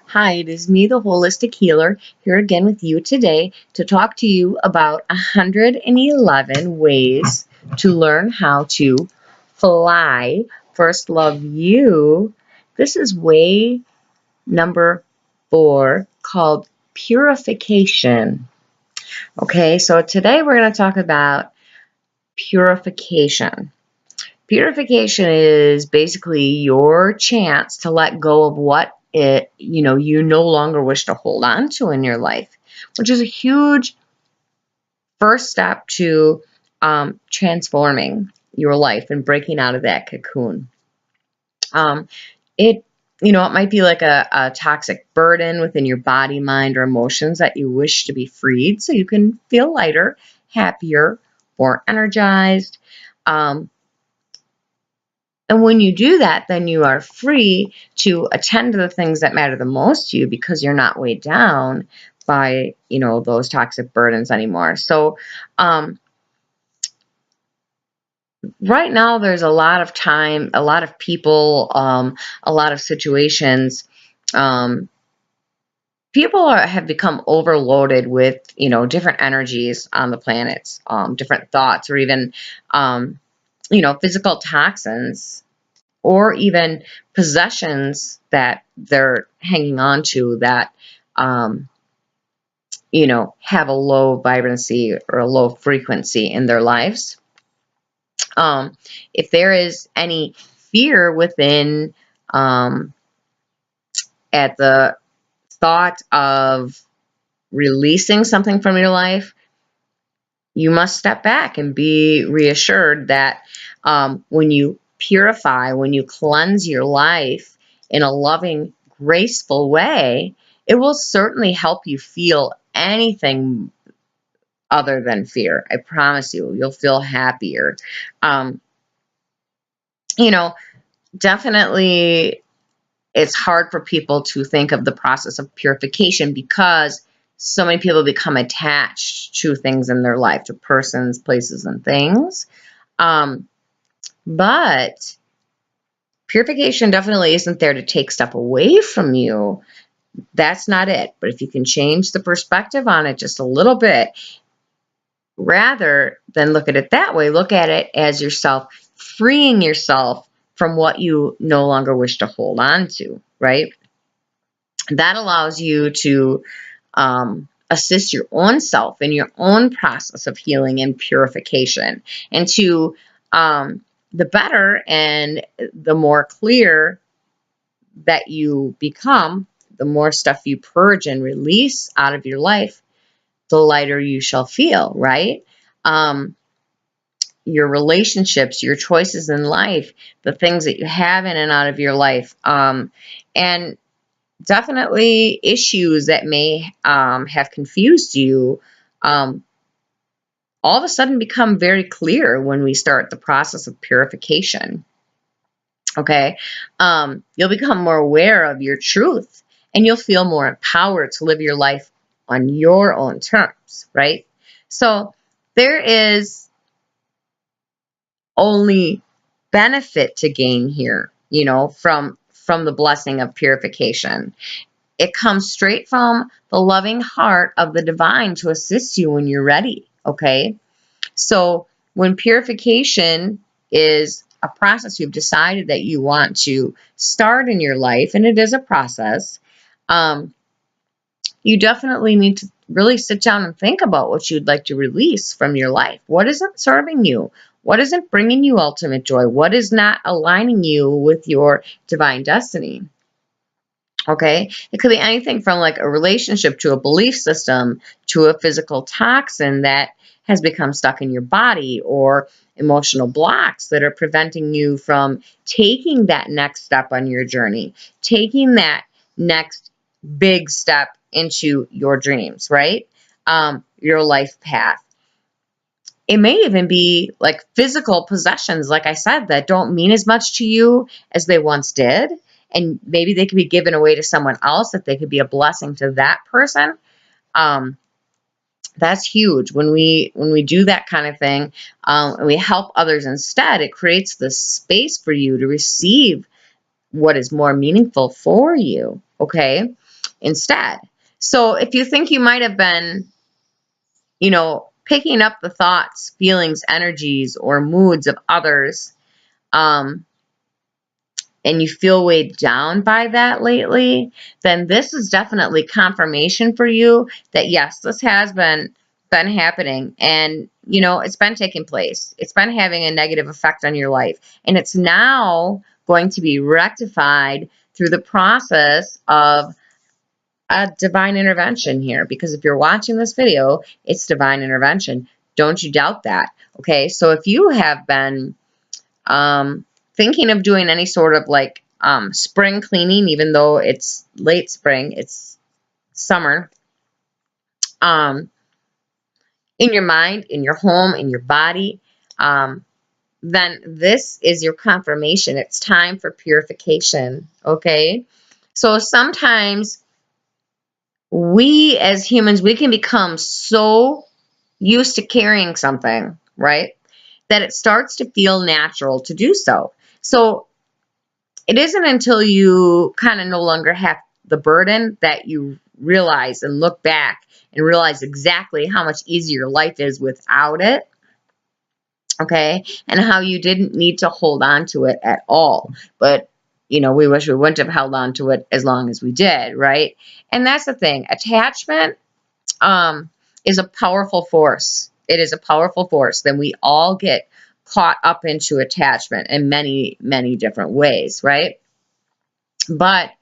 Hi, it is me, the Holistic Healer, here again with you today to talk to you about 111 ways to learn how to fly. First, love you. This is way number 4 called Purification. Okay, so today we're going to talk about purification. Purification is basically your chance to let go of what you no longer wish to hold on to in your life, which is a huge first step to transforming your life and breaking out of that cocoon. Um, it it might be like a toxic burden within your body, mind, or emotions that you wish to be freed so you can feel lighter, happier, more energized. Um, And when you do that, then you are free to attend to the things that matter the most to you because you're not weighed down by, those toxic burdens anymore. So, right now there's a lot of time, a lot of people, a lot of situations. Um, have become overloaded with, different energies on the planets, different thoughts, or even, um, physical toxins or even possessions that they're hanging on to that um, have a low vibrancy or a low frequency in their lives. If there is any fear within um, at the thought of releasing something from your life, you must step back and be reassured that when you purify, when you cleanse your life in a loving, graceful way, it will certainly help you feel anything other than fear. I promise you, you'll feel happier. Um, you know, Definitely it's hard for people to think of the process of purification because so many people become attached to things in their life, to persons, places, and things. Um, but purification definitely isn't there to take stuff away from you. That's not it. But if you can change the perspective on it just a little bit, rather than look at it that way, look at it as yourself freeing yourself from what you no longer wish to hold on to, right? That allows you to assist your own self in your own process of healing and purification. And to the better and the more clear that you become, the more stuff you purge and release out of your life, the lighter you shall feel, right? Um, your relationships, your choices in life, the things that you have in and out of your life, and definitely issues that may have confused you, um, all of a sudden become very clear when we start the process of purification. Okay. You'll become more aware of your truth and you'll feel more empowered to live your life on your own terms, right? So there is only benefit to gain here, from the blessing of purification. It comes straight from the loving heart of the divine to assist you when you're ready, okay? So when purification is a process you've decided that you want to start in your life, and it is a process, um, you definitely need to really sit down and think about what you'd like to release from your life. What isn't serving you? What isn't bringing you ultimate joy? What is not aligning you with your divine destiny? Okay, it could be anything from like a relationship to a belief system to a physical toxin that has become stuck in your body, or emotional blocks that are preventing you from taking that next step on your journey, taking that next big step into your dreams, right? Your life path. It may even be like physical possessions, like I said, that don't mean as much to you as they once did. And maybe they could be given away to someone else, that they could be a blessing to that person. Um, that's huge. When we do that kind of thing, and we help others instead, it creates the space for you to receive what is more meaningful for you. okay, instead. So if you think you might have been, picking up the thoughts, feelings, energies, or moods of others, um, and you feel weighed down by that lately, then this is definitely confirmation for you that yes, this has been happening, and it's been taking place. It's been having a negative effect on your life, and it's now going to be rectified through the process of a divine intervention here. Because if you're watching this video, it's divine intervention. Don't you doubt that. Okay, so if you have been thinking of doing any sort of like spring cleaning, even though it's late spring, it's summer, in your mind, in your home, in your body, then this is your confirmation. It's time for purification, okay? So sometimes we as humans, we can become so used to carrying something, right, that it starts to feel natural to do so. So it isn't until you kind of no longer have the burden that you realize and look back and realize exactly how much easier life is without it, okay, and how you didn't need to hold on to it at all. But, we wish we wouldn't have held on to it as long as we did, right? And that's the thing. Attachment is a powerful force. It is a powerful force. Then we all get caught up into attachment in many, many different ways, right? But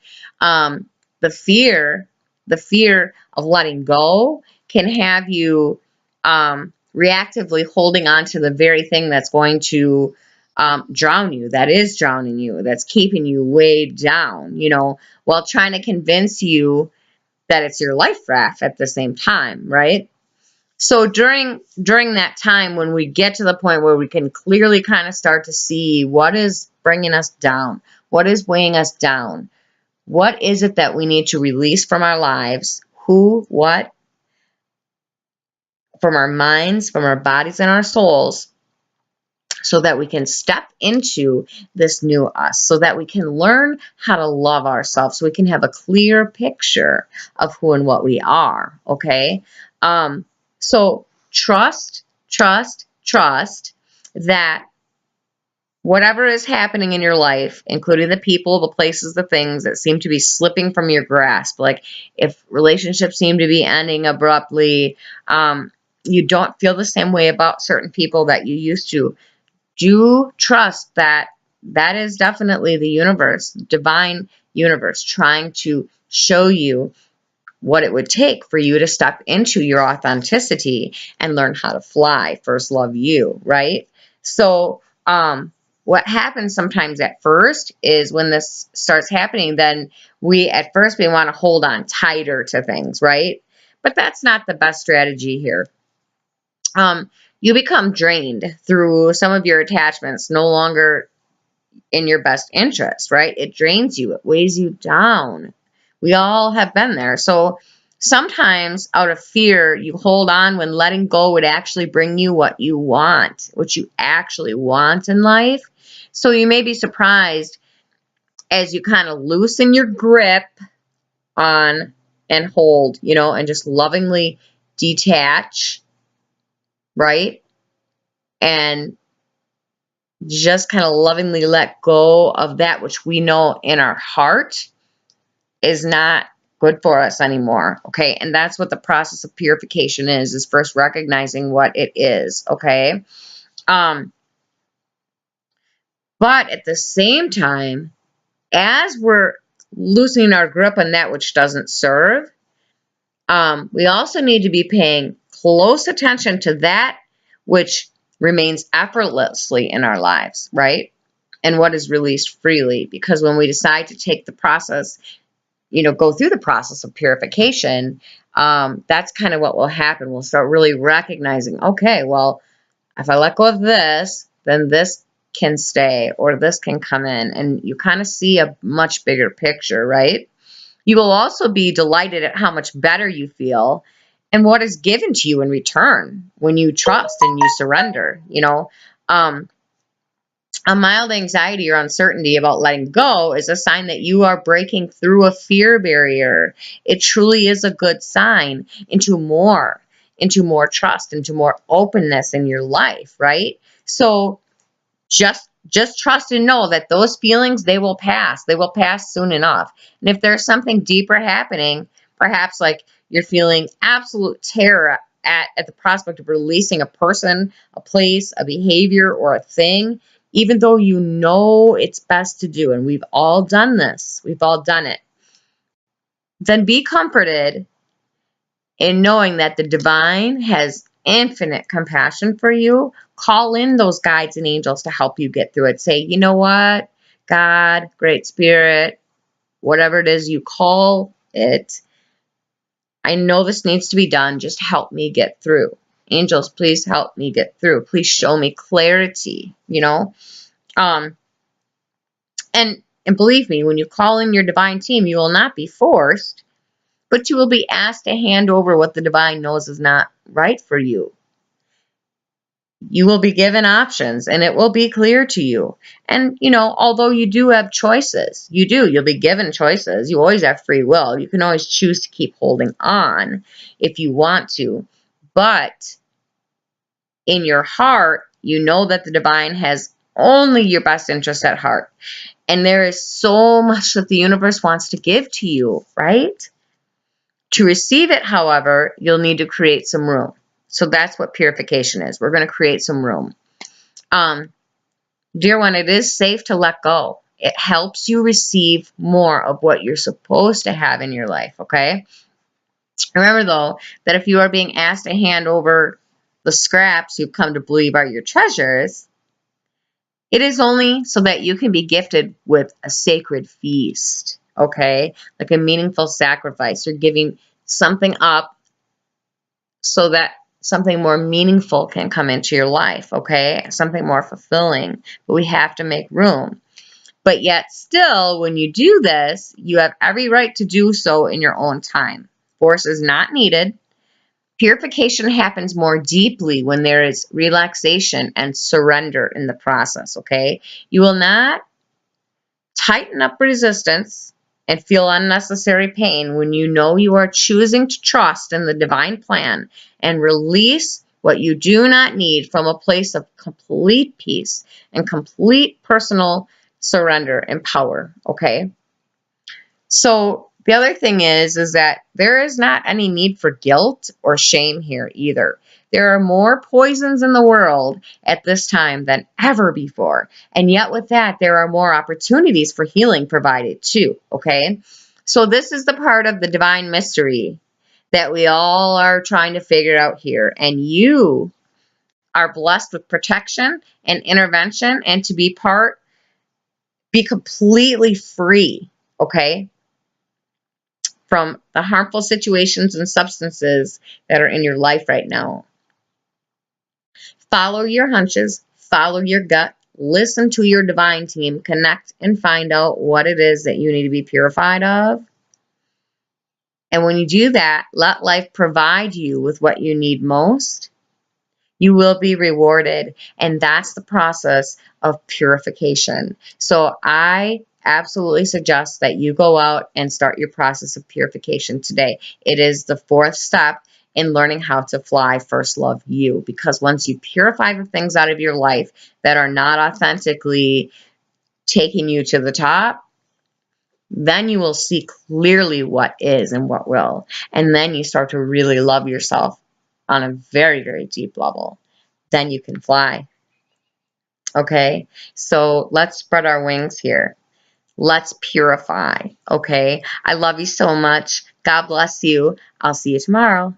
the fear, the fear of letting go can have you reactively holding on to the very thing that's going to drown you, that is drowning you, that's keeping you weighed down, while trying to convince you that it's your life raft at the same time, right? So during that time when we get to the point where we can clearly kind of start to see what is bringing us down, what is weighing us down, what is it that we need to release from our lives, who, what, from our minds, from our bodies and our souls, so that we can step into this new us, so that we can learn how to love ourselves, so we can have a clear picture of who and what we are, okay? So trust that whatever is happening in your life, including the people, the places, the things that seem to be slipping from your grasp, like if relationships seem to be ending abruptly, you don't feel the same way about certain people that you used to, do trust that that is definitely the universe, divine universe, trying to show you what it would take for you to step into your authenticity and learn how to fly, first love you, right? So, what happens sometimes at first is when this starts happening, then we want to hold on tighter to things, right? But that's not the best strategy here. You become drained through some of your attachments, no longer in your best interest, right? It drains you, it weighs you down. We all have been there. So sometimes out of fear, you hold on when letting go would actually bring you what you want, what you actually want in life. So you may be surprised as you kind of loosen your grip on and hold, and just lovingly detach, right? And just kind of lovingly let go of that which we know in our heart is not good for us anymore, okay? And that's what the process of purification is first recognizing what it is, okay? But at the same time, as we're loosening our grip on that which doesn't serve, we also need to be paying close attention to that which remains effortlessly in our lives, right? And what is released freely. Because when we decide to take the process, go through the process of purification, that's kind of what will happen. We'll start really recognizing, okay, well, if I let go of this, then this can stay or this can come in. And you kind of see a much bigger picture, right? You will also be delighted at how much better you feel and what is given to you in return when you trust and you surrender, A mild anxiety or uncertainty about letting go is a sign that you are breaking through a fear barrier. It truly is a good sign into more trust, into more openness in your life, right? So just trust and know that those feelings, they will pass. They will pass soon enough. And if there's something deeper happening, perhaps like you're feeling absolute terror at the prospect of releasing a person, a place, a behavior, or a thing, even though you know it's best to do, and we've all done this, we've all done it, then be comforted in knowing that the divine has infinite compassion for you. Call in those guides and angels to help you get through it. Say, you know what, God, Great Spirit, whatever it is you call it, I know this needs to be done. Just help me get through. Angels, please help me get through. Please show me clarity, you know? Um, and believe me, when you call in your divine team, you will not be forced, but you will be asked to hand over what the divine knows is not right for you. You will be given options and it will be clear to you. And, you know, although you do have choices, you'll be given choices. You always have free will. You can always choose to keep holding on if you want to. But in your heart, you know that the divine has only your best interest at heart. And there is so much that the universe wants to give to you, right? To receive it, however, you'll need to create some room. So that's what purification is. We're going to create some room. Dear one, it is safe to let go. It helps you receive more of what you're supposed to have in your life, okay? Remember, though, that if you are being asked to hand over the scraps you've come to believe are your treasures, it is only so that you can be gifted with a sacred feast, okay? Like a meaningful sacrifice. You're giving something up so that something more meaningful can come into your life, okay? Something more fulfilling. But we have to make room. But yet still, when you do this, you have every right to do so in your own time. Force is not needed. Purification happens more deeply when there is relaxation and surrender in the process, okay? You will not tighten up resistance and feel unnecessary pain when you know you are choosing to trust in the divine plan and release what you do not need from a place of complete peace and complete personal surrender and power, okay? So the other thing is that there is not any need for guilt or shame here either. There are more poisons in the world at this time than ever before. And yet with that, there are more opportunities for healing provided too, okay? So this is the part of the divine mystery that we all are trying to figure out here. And you are blessed with protection and intervention and to be completely free, okay, from the harmful situations and substances that are in your life right now. Follow your hunches, follow your gut, listen to your divine team, connect and find out what it is that you need to be purified of. And when you do that, let life provide you with what you need most. You will be rewarded. And that's the process of purification. So I absolutely suggest that you go out and start your process of purification today. It is the fourth step in learning how to fly first love you. Because once you purify the things out of your life that are not authentically taking you to the top, then you will see clearly what is and what will. And then you start to really love yourself on a very, very deep level. Then you can fly. Okay? So let's spread our wings here. Let's purify. Okay? I love you so much. God bless you. I'll see you tomorrow.